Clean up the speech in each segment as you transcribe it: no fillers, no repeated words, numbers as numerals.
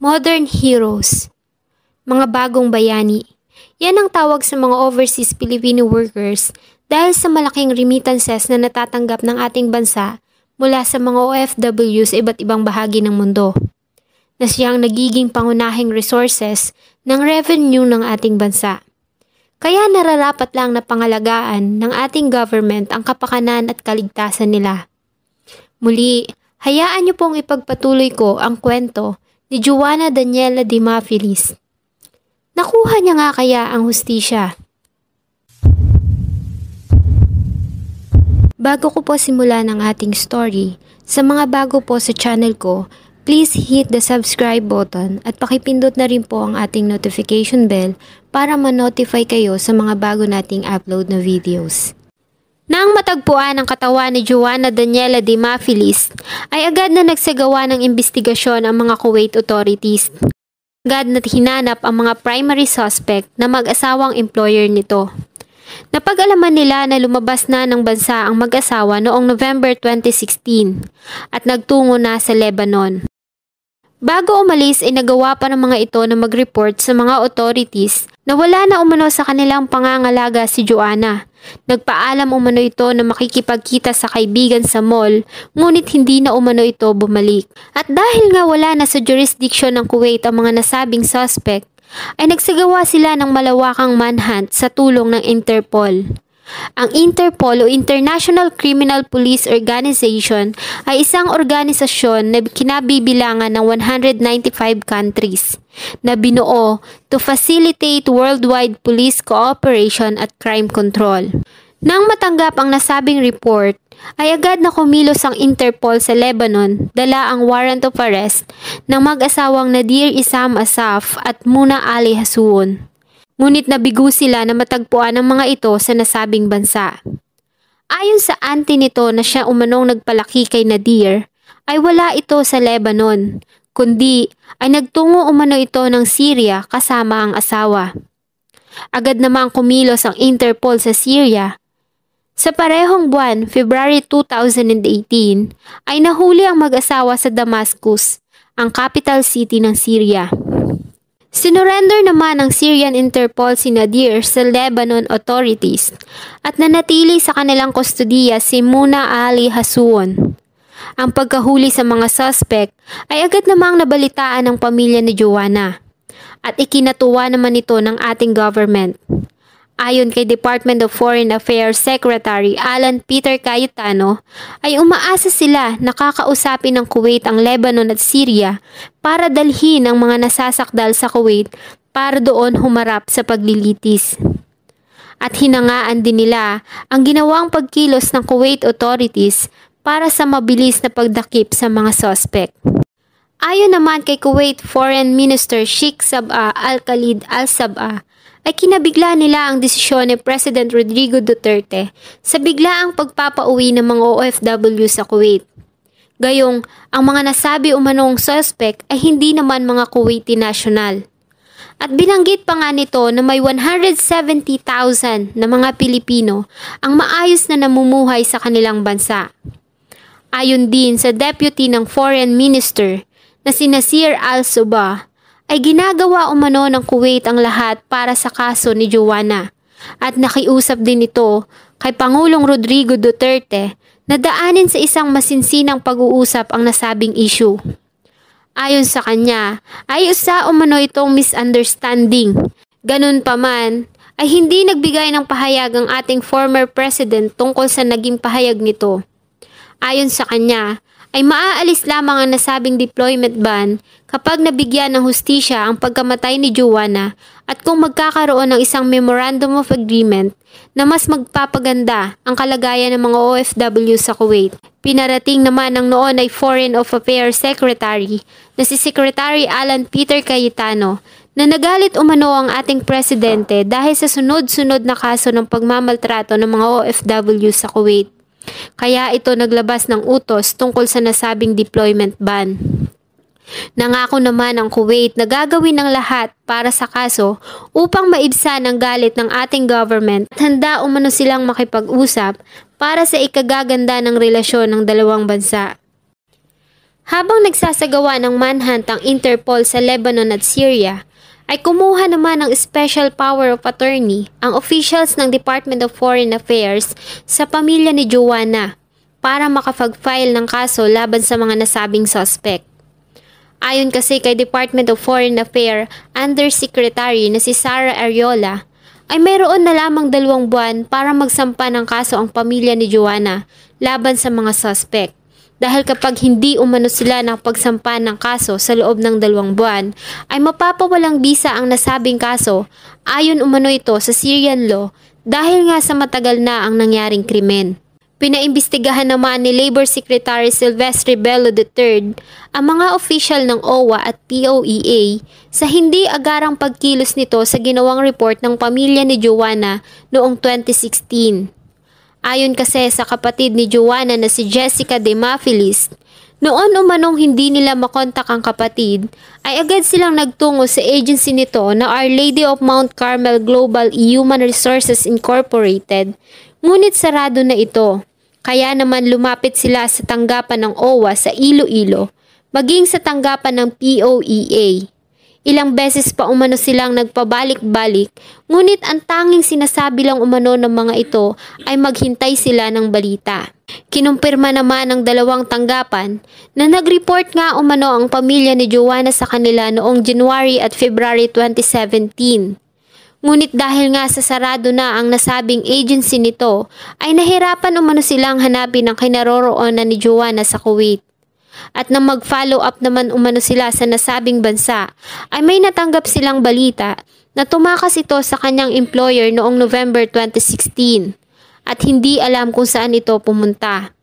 Modern heroes, mga bagong bayani. Yan ang tawag sa mga overseas Filipino workers dahil sa malaking remittances na natatanggap ng ating bansa mula sa mga OFW sa iba't ibang bahagi ng mundo, na siyang nagiging pangunahing resources ng revenue ng ating bansa. Kaya nararapat lang na pangalagaan ng ating government ang kapakanan at kaligtasan nila. Muli, hayaan niyo pong ipagpatuloy ko ang kwento ni Joanna Daniela de Mafilis. Nakuha niya nga kaya ang hustisya? Bago ko po simulan ang ating story, sa mga bago po sa channel ko, please hit the subscribe button at pakipindot na rin po ang ating notification bell para ma-notify kayo sa mga bago nating upload na videos. Nang matagpuan ang katawan ni Joanna Daniela de Mafilis, ay agad na nagsagawa ng investigasyon ang mga Kuwait authorities. Agad na hinanap ang mga primary suspect na mag-asawang employer nito. Napag-alaman nila na lumabas na ng bansa ang mag-asawa noong November 2016 at nagtungo na sa Lebanon. Bago umalis ay nagawa pa ng mga ito na mag-report sa mga authorities na wala na umano sa kanilang pangangalaga si Joanna. Nagpaalam umano ito na makikipagkita sa kaibigan sa mall, ngunit hindi na umano ito bumalik. At dahil nga wala na sa jurisdiction ng Kuwait ang mga nasabing suspect, ay nagsagawa sila ng malawakang manhunt sa tulong ng Interpol. Ang Interpol o International Criminal Police Organization ay isang organisasyon na kinabibilangan ng 195 countries na binuo to facilitate worldwide police cooperation at crime control. Nang matanggap ang nasabing report, ay agad na kumilos ang Interpol sa Lebanon, dala ang warrant of arrest ng mag-asawang Nadir Isam Asaf at Muna Ali Hasuon. Ngunit nabigo sila na matagpuan ang mga ito sa nasabing bansa. Ayon sa auntie nito na siya umanong nagpalaki kay Nadir, ay wala ito sa Lebanon, kundi ay nagtungo umano ito ng Syria kasama ang asawa. Agad namang kumilos ang Interpol sa Syria. Sa parehong buwan, February 2018, ay nahuli ang mag-asawa sa Damascus, ang capital city ng Syria. Sinurrender naman ng Syrian Interpol si Nadir sa Lebanon authorities at nanatili sa kanilang kustodiya si Muna Ali Hasuon. Ang pagkahuli sa mga suspect ay agad namang nabalitaan ng pamilya ni Joanna at ikinatuwa naman ito ng ating government. Ayon kay Department of Foreign Affairs Secretary Alan Peter Cayetano, ay umaasa sila na kakausapin ng Kuwait ang Lebanon at Syria para dalhin ang mga nasasakdal sa Kuwait para doon humarap sa paglilitis. At hinangaan din nila ang ginawang pagkilos ng Kuwait authorities para sa mabilis na pagdakip sa mga suspect. Ayon naman kay Kuwait Foreign Minister Sheikh Sabah Al-Khalid Al-Sabah, ay kinabigla nila ang desisyon ni President Rodrigo Duterte sa biglaang pagpapauwi ng mga OFW sa Kuwait. Gayong, ang mga nasabi umanong suspect ay hindi naman mga Kuwaiti national. At binanggit pa nga nito na may 170,000 na mga Pilipino ang maayos na namumuhay sa kanilang bansa. Ayon din sa Deputy ng Foreign Minister na si Nasir Al-Subah, ay ginagawa umano ng Kuwait ang lahat para sa kaso ni Joanna at nakiusap din ito kay Pangulong Rodrigo Duterte na daanin sa isang masinsinang pag-uusap ang nasabing issue. Ayon sa kanya, ay isa umano itong misunderstanding. Ganun pa man, ay hindi nagbigay ng pahayag ang ating former president tungkol sa naging pahayag nito. Ayon sa kanya, ay maaalis lamang ang nasabing deployment ban kapag nabigyan ng hustisya ang pagkamatay ni Joanna at kung magkakaroon ng isang memorandum of agreement na mas magpapaganda ang kalagayan ng mga OFW sa Kuwait. Pinarating naman ng noon ay Foreign Affairs Secretary na si Secretary Alan Peter Cayetano na nagalit umano ang ating presidente dahil sa sunod-sunod na kaso ng pagmamaltrato ng mga OFW sa Kuwait. Kaya ito naglabas ng utos tungkol sa nasabing deployment ban. Nangako naman ang Kuwait na gagawin ng lahat para sa kaso upang maibsan ang galit ng ating government at handa umano silang makipag-usap para sa ikagaganda ng relasyon ng dalawang bansa. Habang nagsasagawa ng manhunt ang Interpol sa Lebanon at Syria, ay kumuha naman ng special power of attorney ang officials ng Department of Foreign Affairs sa pamilya ni Joanna para makapag-file ng kaso laban sa mga nasabing suspect. Ayon kasi kay Department of Foreign Affairs Undersecretary na si Sara Ariola, ay mayroon na lamang 2 buwan para magsampa ng kaso ang pamilya ni Joanna laban sa mga suspect. Dahil kapag hindi umano sila ng pagsampa ng kaso sa loob ng 2 buwan, ay mapapawalang bisa ang nasabing kaso ayon umano ito sa Syrian law dahil nga sa matagal na ang nangyaring krimen. Pinaimbestigahan naman ni Labor Secretary Silvestre Bello III ang mga opisyal ng OWA at POEA sa hindi agarang pagkilos nito sa ginawang report ng pamilya ni Joanna noong 2016. Ayon kasi sa kapatid ni Joanna na si Jessica De Mafilis, noon umanong hindi nila makontak ang kapatid, ay agad silang nagtungo sa agency nito na Our Lady of Mount Carmel Global Human Resources Incorporated, ngunit sarado na ito. Kaya naman lumapit sila sa tanggapan ng OWA sa Iloilo, maging sa tanggapan ng POEA. Ilang beses pa umano silang nagpabalik-balik, ngunit ang tanging sinasabi lang umano ng mga ito ay maghintay sila ng balita. Kinumpirma naman ng 2 tanggapan na nag-report nga umano ang pamilya ni Joanna sa kanila noong January at February 2017. Ngunit dahil nga sa sarado na ang nasabing agency nito, ay nahirapan umano silang hanapin ang kinaroroonan ni Joanna sa Kuwait. At nang mag-follow up naman umano sila sa nasabing bansa, ay may natanggap silang balita na tumakas ito sa kanyang employer noong November 2016 at hindi alam kung saan ito pumunta.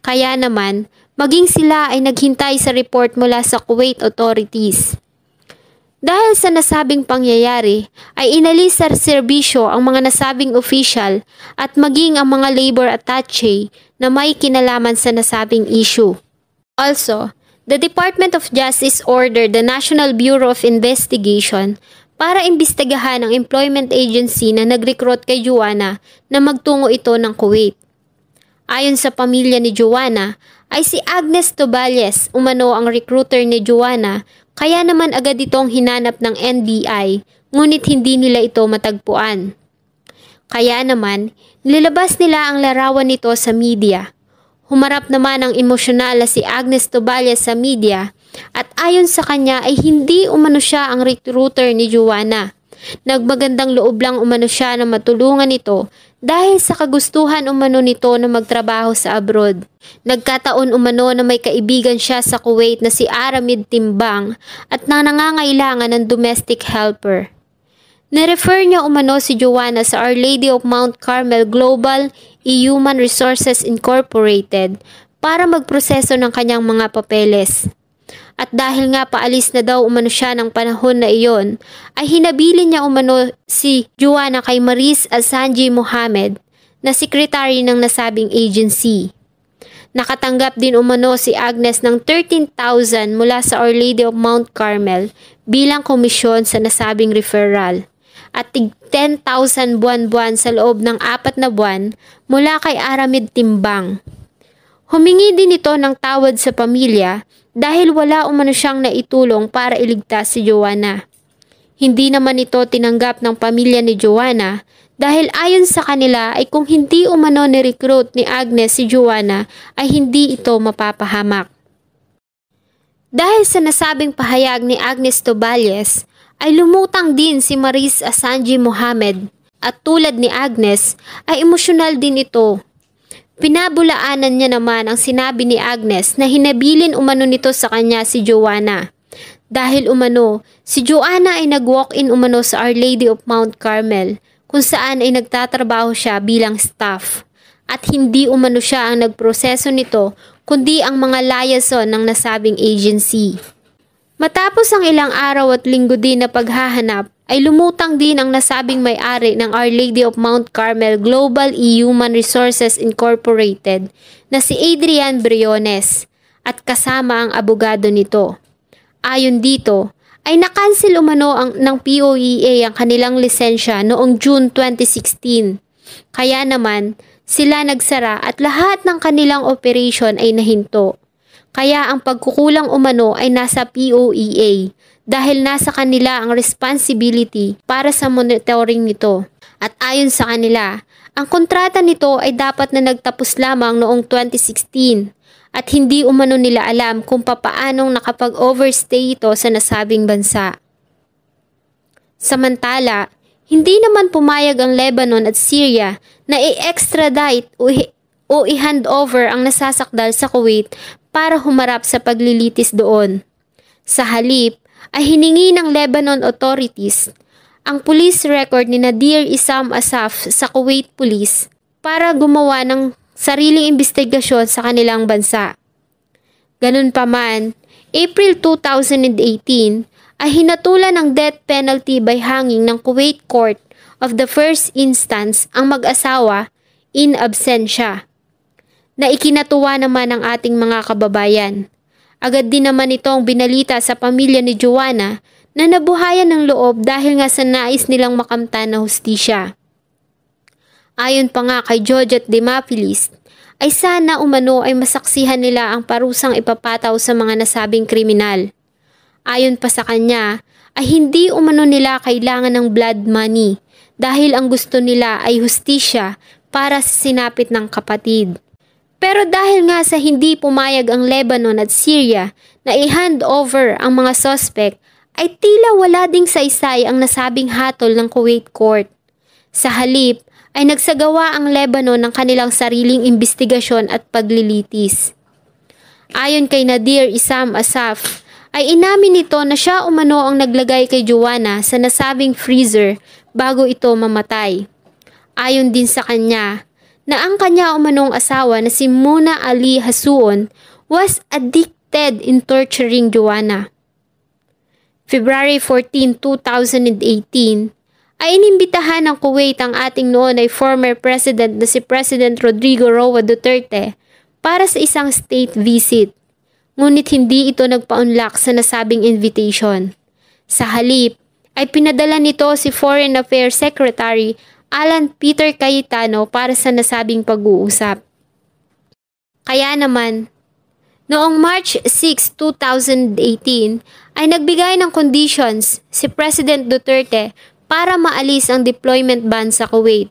Kaya naman, maging sila ay naghintay sa report mula sa Kuwait authorities. Dahil sa nasabing pangyayari, ay inalis sa serbisyo ang mga nasabing official at maging ang mga labor attaché na may kinalaman sa nasabing issue. Also, the Department of Justice ordered the National Bureau of Investigation para imbestigahan ang employment agency na nag-recruit kay Joanna na magtungo ito ng Kuwait. Ayon sa pamilya ni Joanna, ay si Agnes Tobales umano ang recruiter ni Joanna, kaya naman agad itong hinanap ng NBI, ngunit hindi nila ito matagpuan. Kaya naman, nilabas nila ang larawan nito sa media. Humarap naman ang emosyonal na si Agnes Tobales sa media at ayon sa kanya ay hindi umano siya ang recruiter ni Joanna. Nagmagandang loob lang umano siya na matulungan ito dahil sa kagustuhan umano nito na magtrabaho sa abroad. Nagkataon umano na may kaibigan siya sa Kuwait na si Aramid Timbang at nangangailangan ng domestic helper. Nirefer niya umano si Joanna sa Our Lady of Mount Carmel Global Human Resources Incorporated para magproseso ng kanyang mga papeles. At dahil nga paalis na daw umano siya ng panahon na iyon, ay hinabilin niya umano si Joanna kay Maris Asanji Mohamed na sekretary ng nasabing agency. Nakatanggap din umano si Agnes ng 13,000 mula sa Our Lady of Mount Carmel bilang komisyon sa nasabing referral at tig 10,000 buwan-buwan sa loob ng 4 na buwan mula kay Aramid Timbang. Humingi din ito ng tawad sa pamilya dahil wala umano siyang naitulong para iligtas si Joanna. Hindi naman ito tinanggap ng pamilya ni Joanna dahil ayon sa kanila ay kung hindi umano ni-recruit ni Agnes si Joanna ay hindi ito mapapahamak. Dahil sa nasabing pahayag ni Agnes Tobales, ay lumutang din si Maris Asanji Mohamed at tulad ni Agnes ay emosyonal din ito. Pinabulaanan niya naman ang sinabi ni Agnes na hinabilin umano nito sa kanya si Joanna. Dahil umano, si Joanna ay nag-walk-in umano sa Our Lady of Mount Carmel kung saan ay nagtatrabaho siya bilang staff. At hindi umano siya ang nagproseso nito kundi ang mga liaison ng nasabing agency. Matapos ang ilang araw at linggo din na paghahanap, ay lumutang din ang nasabing may-ari ng Our Lady of Mount Carmel Global Human Resources Incorporated na si Adrian Briones at kasama ang abogado nito. Ayon dito, ay nakansil umano ng POEA ang kanilang lisensya noong June 2016. Kaya naman, sila nagsara at lahat ng kanilang operation ay nahinto. Kaya ang pagkukulang umano ay nasa POEA dahil nasa kanila ang responsibility para sa monitoring nito. At ayon sa kanila, ang kontrata nito ay dapat na nagtapos lamang noong 2016 at hindi umano nila alam kung papaanong nakapag-overstay ito sa nasabing bansa. Samantala, hindi naman pumayag ang Lebanon at Syria na i-extradite o i-hand over ang nasasakdal sa Kuwait para humarap sa paglilitis doon. Sa halip, ay hiningi ng Lebanon authorities ang police record ni Nadir Issam Assaf sa Kuwait Police para gumawa ng sariling investigasyon sa kanilang bansa. Ganun pa man, April 2018 ay hinatulan ng death penalty by hanging ng Kuwait Court of the First Instance ang mag-asawa in absentia, na ikinatuwa naman ng ating mga kababayan. Agad din naman itong binalita sa pamilya ni Joanna na nabuhayan ng loob dahil nga sa nais nilang makamtan na hustisya. Ayon pa nga kay Georgette Demafilis, ay sana umano ay masaksihan nila ang parusang ipapataw sa mga nasabing kriminal. Ayon pa sa kanya, ay hindi umano nila kailangan ng blood money dahil ang gusto nila ay hustisya para sa sinapit ng kapatid. Pero dahil nga sa hindi pumayag ang Lebanon at Syria na i-hand over ang mga suspect, ay tila wala ding saysay ang nasabing hatol ng Kuwait Court. Sa halip, ay nagsagawa ang Lebanon ng kanilang sariling investigasyon at paglilitis. Ayon kay Nadir Issam Assaf, ay inamin nito na siya umano ang naglagay kay Joanna sa nasabing freezer bago ito mamatay. Ayon din sa kanya, na ang kanya umanong asawa na si Muna Ali Hasuon was addicted in torturing Joanna. February 14, 2018, ay inimbitahan ng Kuwait ang ating noon ay former president na si President Rodrigo Roa Duterte para sa isang state visit. Ngunit hindi ito nagpaunlak sa nasabing invitation. Sa halip, ay pinadala nito si Foreign Affairs Secretary Alan Peter Cayetano para sa nasabing pag-uusap. Kaya naman, noong March 6, 2018 ay nagbigay ng conditions si President Duterte para maalis ang deployment ban sa Kuwait.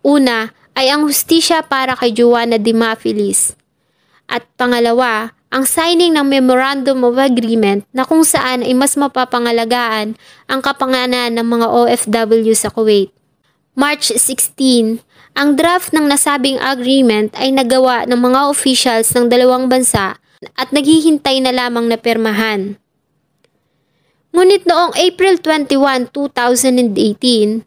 Una ay ang hustisya para kay Joanna Demafilis. At pangalawa, ang signing ng Memorandum of Agreement na kung saan ay mas mapapangalagaan ang kapanganan ng mga OFW sa Kuwait. March 16, ang draft ng nasabing agreement ay nagawa ng mga officials ng dalawang bansa at naghihintay na lamang na pirmahan. Ngunit noong April 21, 2018,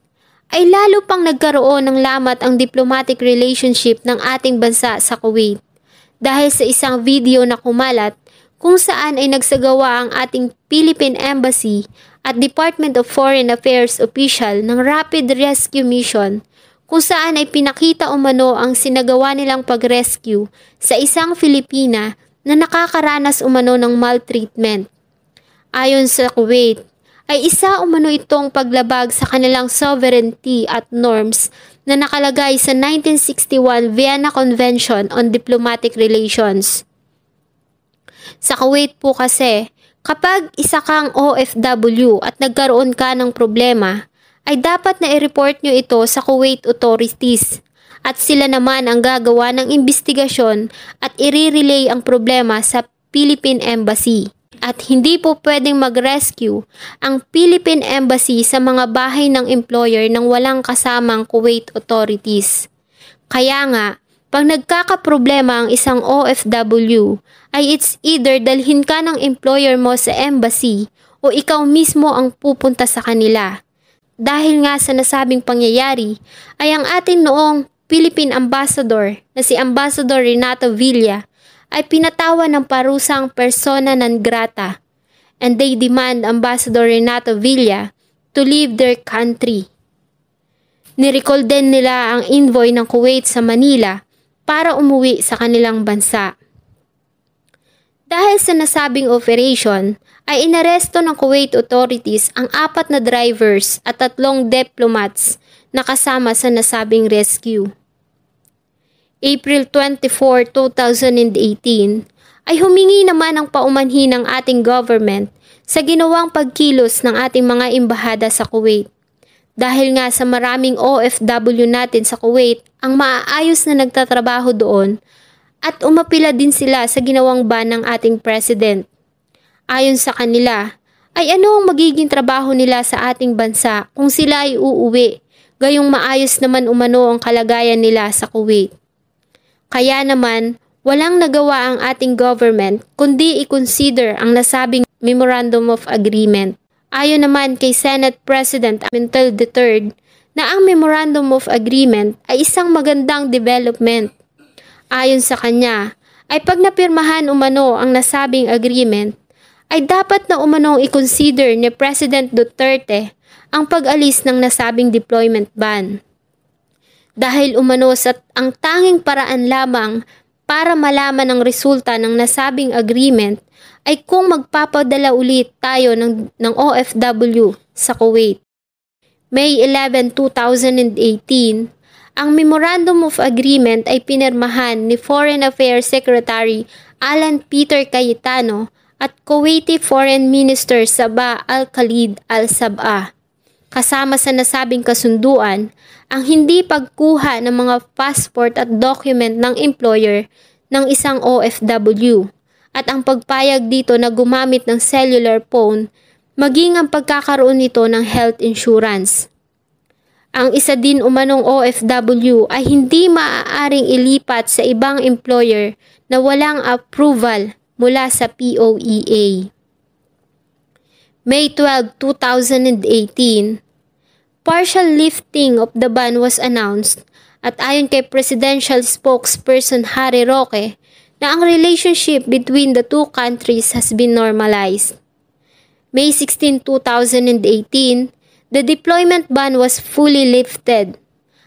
ay lalo pang nagkaroon ng lamat ang diplomatic relationship ng ating bansa sa Kuwait dahil sa isang video na kumalat kung saan ay nagsagawa ang ating Philippine Embassy at Department of Foreign Affairs official ng Rapid Rescue Mission kung saan ay pinakita umano ang sinagawa nilang pag-rescue sa isang Filipina na nakakaranas umano ng maltreatment. Ayon sa Kuwait, ay isa umano itong paglabag sa kanilang sovereignty at norms na nakalagay sa 1961 Vienna Convention on Diplomatic Relations. Sa Kuwait po kasi, kapag isa kang OFW at nagkaroon ka ng problema, ay dapat na i-report nyo ito sa Kuwait authorities at sila naman ang gagawa ng investigasyon at i-relay ang problema sa Philippine Embassy. At hindi po pwedeng mag-rescue ang Philippine Embassy sa mga bahay ng employer nang walang kasamang Kuwait authorities. Kaya nga, pag nagkakaproblema ang isang OFW, ay it's either dalhin ka ng employer mo sa embassy o ikaw mismo ang pupunta sa kanila. Dahil nga sa nasabing pangyayari, ay ang ating noong Philippine Ambassador na si Ambassador Renato Villa ay pinatawan ng parusang persona non grata and they demand Ambassador Renato Villa to leave their country. Nirecall din nila ang envoy ng Kuwait sa Manila para umuwi sa kanilang bansa. Dahil sa nasabing operation, ay inaresto ng Kuwait authorities ang 4 na drivers at 3 diplomats na kasama sa nasabing rescue. April 24, 2018, ay humingi naman ng paumanhin ng ating government sa ginawang pagkilos ng ating mga embahada sa Kuwait. Dahil nga sa maraming OFW natin sa Kuwait ang maaayos na nagtatrabaho doon at umapila din sila sa ginawang ban ng ating president. Ayon sa kanila, ay ano ang magiging trabaho nila sa ating bansa kung sila ay uuwi, gayong maayos naman umano ang kalagayan nila sa Kuwait. Kaya naman, walang nagawa ang ating government kundi i-consider ang nasabing Memorandum of Agreement. Ayon naman kay Senate President Pimentel III na ang Memorandum of Agreement ay isang magandang development. Ayon sa kanya, ay pag napirmahan umano ang nasabing agreement, ay dapat na umanong i-consider ni President Duterte ang pag-alis ng nasabing deployment ban. Dahil umano sa ang tanging paraan lamang para malaman ang resulta ng nasabing agreement ay kung magpapadala ulit tayo ng OFW sa Kuwait. May 11, 2018, ang Memorandum of Agreement ay pinirmahan ni Foreign Affairs Secretary Alan Peter Cayetano at Kuwaiti Foreign Minister Sabah Al-Khalid Al-Sabah. Kasama sa nasabing kasunduan ang hindi pagkuha ng mga passport at document ng employer ng isang OFW at ang pagpayag dito na gumamit ng cellular phone maging ang pagkakaroon nito ng health insurance. Ang isa din umanong OFW ay hindi maaaring ilipat sa ibang employer na walang approval mula sa POEA. May 12, 2018, partial lifting of the ban was announced at ayon kay Presidential Spokesperson Harry Roque na ang relationship between the two countries has been normalized. May 16, 2018, the deployment ban was fully lifted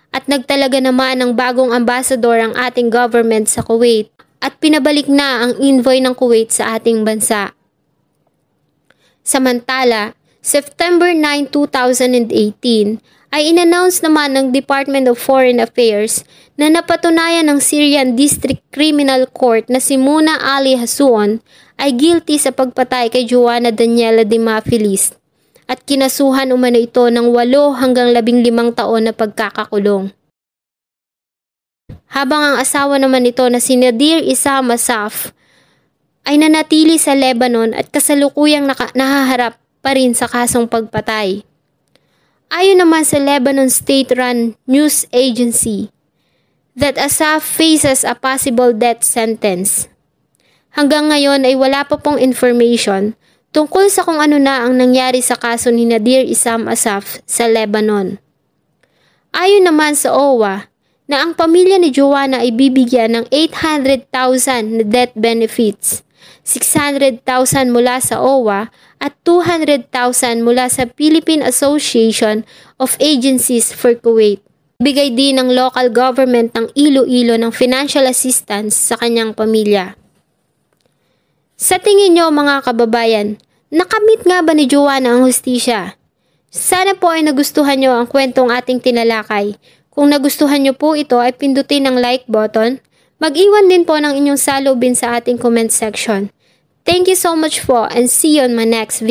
at nagtalaga naman ng bagong ambassador ang ating government sa Kuwait at pinabalik na ang envoy ng Kuwait sa ating bansa. Samantala, September 9, 2018 ay inannounce naman ng Department of Foreign Affairs na napatunayan ng Syrian District Criminal Court na si Muna Ali Hassoun ay guilty sa pagpatay kay Joanna Daniela de Mafilis at kinasuhan umano ito ng 8 hanggang 15 taon na pagkakakulong. Habang ang asawa naman nito na si Nadir Issam Assaf ay nanatili sa Lebanon at kasalukuyang nahaharap pa rin sa kasong pagpatay. Ayon naman sa Lebanon state-run news agency that Assaf faces a possible death sentence. Hanggang ngayon ay wala pa pong information tungkol sa kung ano na ang nangyari sa kaso ni Nadir Issam Assaf sa Lebanon. Ayon naman sa OWA, na ang pamilya ni Joanna ay bibigyan ng 800,000 na death benefits, 600,000 mula sa OWA at 200,000 mula sa Philippine Association of Agencies for Kuwait. Bigay din ng local government ng Iloilo ng financial assistance sa kanyang pamilya. Sa tingin nyo mga kababayan, nakamit nga ba ni Joanna ang hustisya? Sana po ay nagustuhan nyo ang kwentong ating tinalakay. Kung nagustuhan nyo po ito ay pindutin ang like button. Mag-iwan din po ng inyong saloobin sa ating comment section. Thank you so much po and see you on my next video.